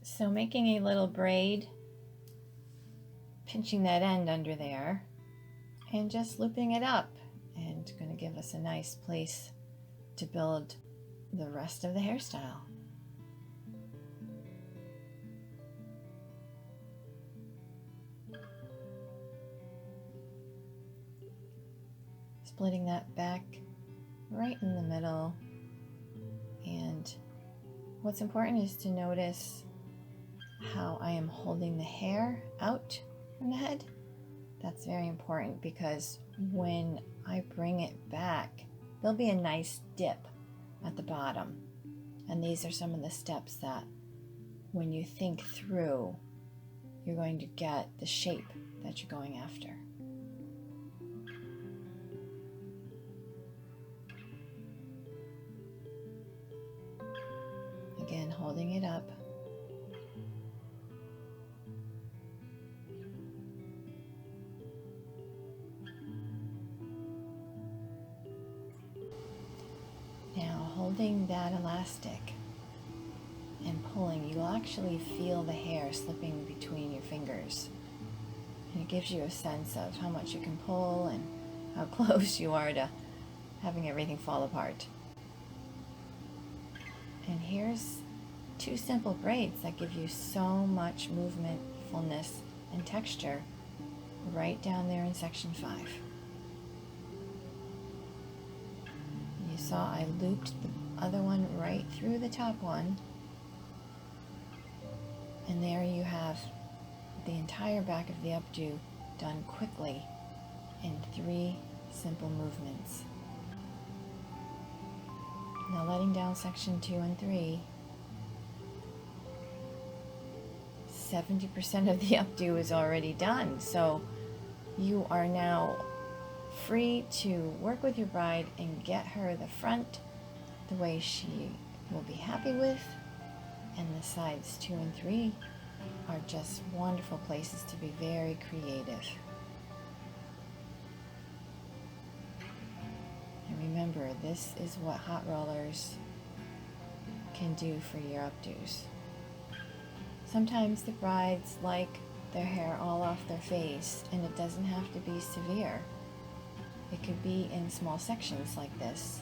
So making a little braid, pinching that end under there, and just looping it up, and going to give us a nice place to build the rest of the hairstyle. Splitting that back right in the middle, and what's important is to notice how I am holding the hair out from the head. That's very important because when I bring it back, there'll be a nice dip at the bottom. And these are some of the steps that when you think through, you're going to get the shape that you're going after. Again, holding it up. Now, holding that elastic and pulling, you'll actually feel the hair slipping between your fingers. And it gives you a sense of how much you can pull and how close you are to having everything fall apart. And here's two simple braids that give you so much movement, fullness, and texture right down there in section 5. You saw I looped the other one right through the top one, and there you have the entire back of the updo done quickly in 3 simple movements. Now letting down section 2 and 3, 70% of the updo is already done, so you are now free to work with your bride and get her the front the way she will be happy with, and the sides 2 and 3 are just wonderful places to be very creative. And remember, this is what hot rollers can do for your updos. Sometimes the brides like their hair all off their face, and it doesn't have to be severe. It could be in small sections like this.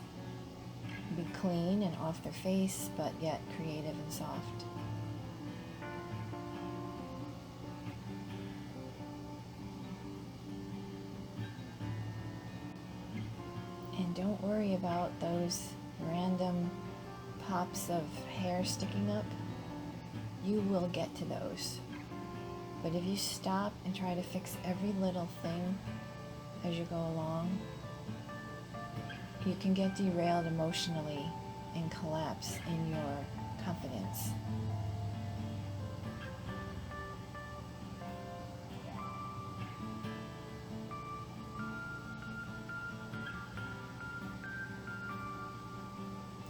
Be clean and off their face, but yet creative and soft. And don't worry about those random pops of hair sticking up. You will get to those. But if you stop and try to fix every little thing as you go along, you can get derailed emotionally and collapse in your confidence.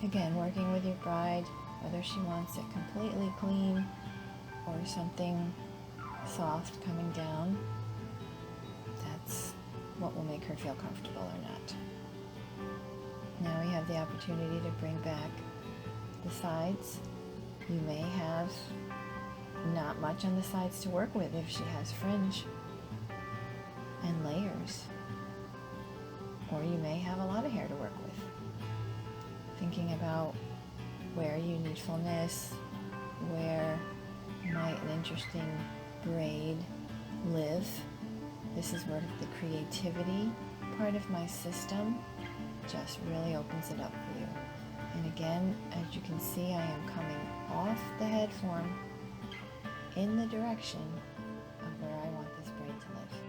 Again, working with your bride, whether she wants it completely clean or something soft coming down, that's what will make her feel comfortable or not. Now we have the opportunity to bring back the sides. You may have not much on the sides to work with if she has fringe and layers, or you may have a lot of hair to work with. Thinking about where you need fullness, where might an interesting braid live. This is where the creativity part of my system just really opens it up for you. And again, as you can see, I am coming off the head form in the direction of where I want this braid to live.